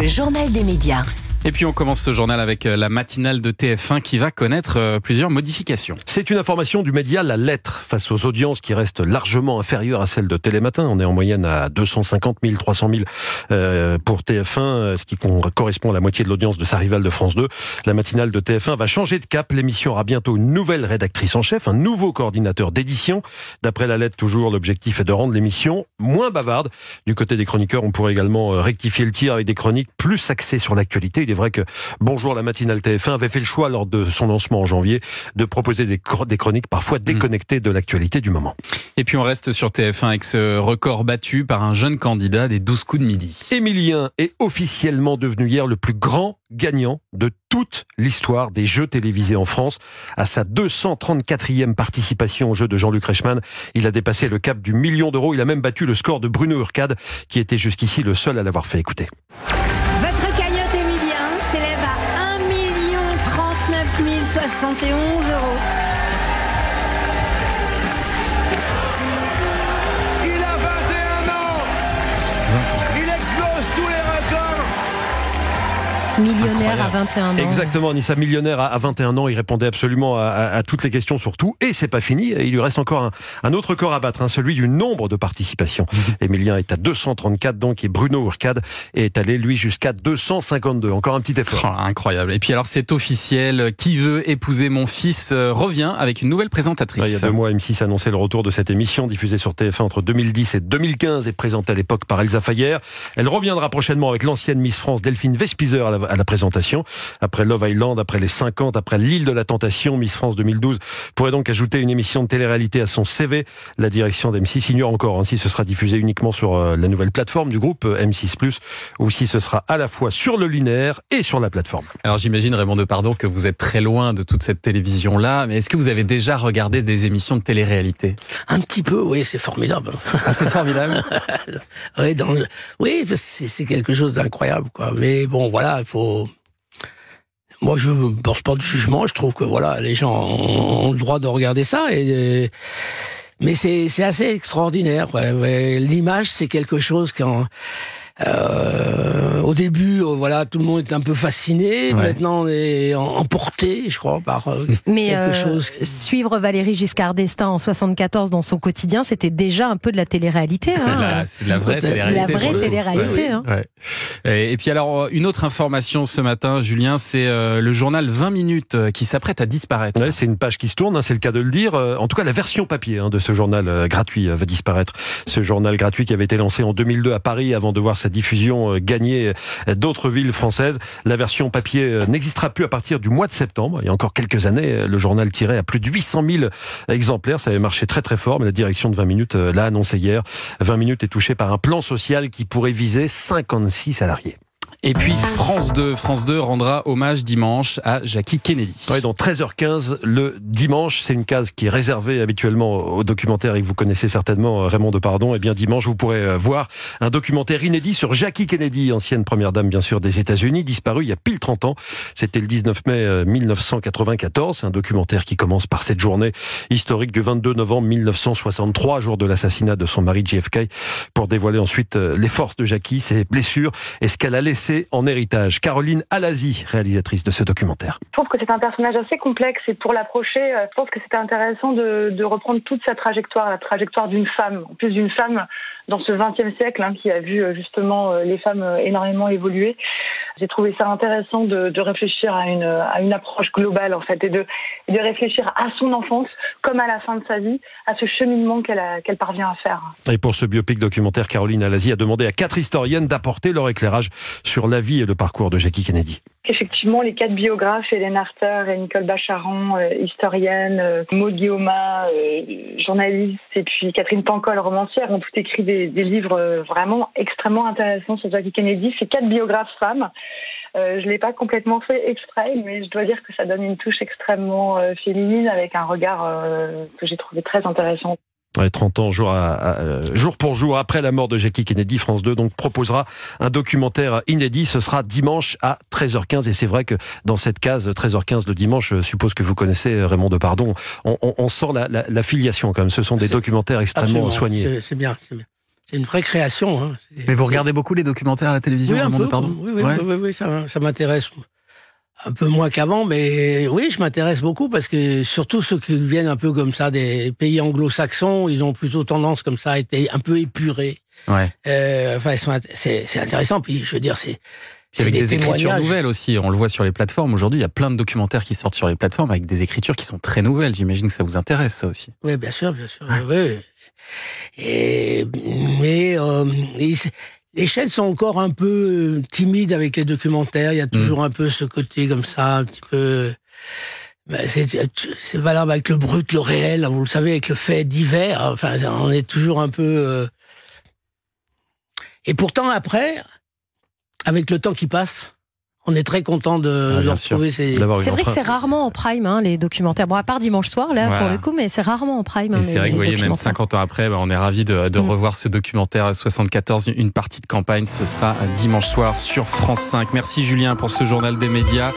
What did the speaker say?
Le journal des médias. Et puis on commence ce journal avec la matinale de TF1 qui va connaître plusieurs modifications. C'est une information du média La Lettre face aux audiences qui restent largement inférieures à celles de Télématin. On est en moyenne à 250 000, 300 000 pour TF1, ce qui correspond à la moitié de l'audience de sa rivale de France 2. La matinale de TF1 va changer de cap. L'émission aura bientôt une nouvelle rédactrice en chef, un nouveau coordinateur d'édition. D'après La Lettre, toujours, l'objectif est de rendre l'émission moins bavarde. Du côté des chroniqueurs, on pourrait également rectifier le tir avec des chroniques plus axées sur l'actualité. Il est vrai que Bonjour la matinale TF1 avait fait le choix lors de son lancement en janvier de proposer des chroniques parfois déconnectées de l'actualité du moment. Et puis on reste sur TF1 avec ce record battu par un jeune candidat des 12 coups de midi. Émilien est officiellement devenu hier le plus grand gagnant de toute l'histoire des jeux télévisés en France. À sa 234e participation aux jeux de Jean-Luc Reichmann, il a dépassé le cap du million d'euros. Il a même battu le score de Bruno Urquade, qui était jusqu'ici le seul à l'avoir fait. Écoutez. Votre cagnotte Émilien s'élève à 1 039 071 euros. Il a 21 ans. Il explose tous les records. Millionnaire à 21 ans. Exactement, Anissa, millionnaire à 21 ans. Il répondait absolument à toutes les questions sur tout. Et c'est pas fini. Il lui reste encore un autre record à battre, celui du nombre de participations. Émilien est à 234, donc, et Bruno Urquade est allé, lui, jusqu'à 252. Encore un petit effort. Oh, incroyable. Et puis alors, c'est officiel. Qui veut épouser mon fils revient avec une nouvelle présentatrice. Il y a 2 mois, M6 annonçait le retour de cette émission diffusée sur TF1 entre 2010 et 2015 et présentée à l'époque par Elsa Fayer. Elle reviendra prochainement avec l'ancienne Miss France Delphine Vespizer à la présentation. Après Love Island, après les 50, après l'île de la Tentation, Miss France 2012 pourrait donc ajouter une émission de télé-réalité à son CV. La direction d'M6 ignore encore si ce sera diffusé uniquement sur la nouvelle plateforme du groupe M6+, ou si ce sera à la fois sur le linéaire et sur la plateforme. Alors j'imagine, Raymond Depardon, que vous êtes très loin de toute cette télévision-là, mais est-ce que vous avez déjà regardé des émissions de télé-réalité ? Un petit peu, oui, c'est formidable. Ah, c'est formidable. Oui, c'est quelque chose d'incroyable, quoi. Mais bon, voilà, il faut... Moi, je ne pense pas de jugement. Je trouve que voilà, les gens ont le droit de regarder ça. Mais c'est assez extraordinaire. Ouais. L'image, c'est quelque chose quand... au début, voilà, tout le monde est un peu fasciné. Ouais. Maintenant, on est emporté, je crois, par quelque chose. Suivre Valéry Giscard d'Estaing en 74 dans son quotidien, c'était déjà un peu de la télé-réalité. C'est de la vraie télé-réalité. La vraie télé-réalité. Ouais. Et puis alors, une autre information ce matin, Julien, c'est le journal 20 minutes qui s'apprête à disparaître. Ouais, c'est une page qui se tourne, c'est le cas de le dire. En tout cas, la version papier de ce journal gratuit va disparaître. Ce journal gratuit qui avait été lancé en 2002 à Paris avant de voir sa diffusion gagner d'autres villes françaises. La version papier n'existera plus à partir du mois de septembre. Il y a encore quelques années, le journal tirait à plus de 800 000 exemplaires. Ça avait marché très très fort, mais la direction de 20 minutes l'a annoncé hier. 20 minutes est touchée par un plan social qui pourrait viser 56 salariés. Et puis France 2 rendra hommage dimanche à Jackie Kennedy. Oui, dans 13h15 le dimanche, c'est une case qui est réservée habituellement aux documentaires et que vous connaissez certainement, Raymond Depardon. Et bien dimanche, vous pourrez voir un documentaire inédit sur Jackie Kennedy, ancienne première dame bien sûr des États-Unis, disparue il y a pile 30 ans. C'était le 19 mai 1994. C'est un documentaire qui commence par cette journée historique du 22 novembre 1963, jour de l'assassinat de son mari JFK, pour dévoiler ensuite les forces de Jackie, ses blessures et ce qu'elle a laissé en héritage. Caroline Alazi, réalisatrice de ce documentaire. Je trouve que c'est un personnage assez complexe et pour l'approcher, je pense que c'était intéressant de reprendre toute sa trajectoire, la trajectoire d'une femme, en plus d'une femme dans ce XXe siècle qui a vu justement les femmes énormément évoluer. J'ai trouvé ça intéressant de réfléchir à une approche globale en fait et de réfléchir à son enfance comme à la fin de sa vie, à ce cheminement qu'elle parvient à faire. Et pour ce biopic documentaire, Caroline Alazi a demandé à 4 historiennes d'apporter leur éclairage sur la vie et le parcours de Jackie Kennedy. Effectivement, les 4 biographes, Hélène Arter et Nicole Bacharan, historienne, Maud Guillaume, journaliste, et puis Catherine Pancol, romancière, ont tout écrit des livres vraiment extrêmement intéressants sur Jackie Kennedy. C'est 4 biographes femmes. Je l'ai pas complètement fait exprès, mais je dois dire que ça donne une touche extrêmement féminine avec un regard que j'ai trouvé très intéressant. 30 ans, jour pour jour après la mort de Jackie Kennedy, France 2 donc proposera un documentaire inédit. Ce sera dimanche à 13h15 et c'est vrai que dans cette case 13h15 le dimanche, je suppose que vous connaissez Raymond Depardon, on sent la filiation quand même. Ce sont des documentaires extrêmement soignés. C'est bien, c'est bien. c'est une vraie création. Hein. Mais vous regardez beaucoup les documentaires à la télévision? Oui, un peu. Pardon. Oui, ça m'intéresse un peu moins qu'avant, mais oui, je m'intéresse beaucoup parce que surtout ceux qui viennent un peu comme ça des pays anglo-saxons, ils ont plutôt tendance comme ça à être un peu épurés. Ouais. C'est intéressant. Puis je veux dire, c'est avec des écritures témoignages. nouvelles aussi. On le voit sur les plateformes. Aujourd'hui, il y a plein de documentaires qui sortent sur les plateformes avec des écritures qui sont très nouvelles. J'imagine que ça vous intéresse, ça aussi. Oui, bien sûr. Oui. Mais les chaînes sont encore un peu timides avec les documentaires. Il y a toujours un peu ce côté comme ça, un petit peu. C'est valable avec le brut, le réel. Vous le savez, avec le fait divers. Enfin, on est toujours un peu. Et pourtant, après, avec le temps qui passe, on est très content de retrouver ces. C'est vrai que c'est rarement en prime, hein, les documentaires. Bon, à part Dimanche soir, là, pour le coup, mais c'est rarement en prime. Et c'est vrai que vous voyez, même 50 50 ans après, on est ravis de revoir ce documentaire 74, une partie de campagne. Ce sera dimanche soir sur France 5. Merci Julien pour ce journal des médias.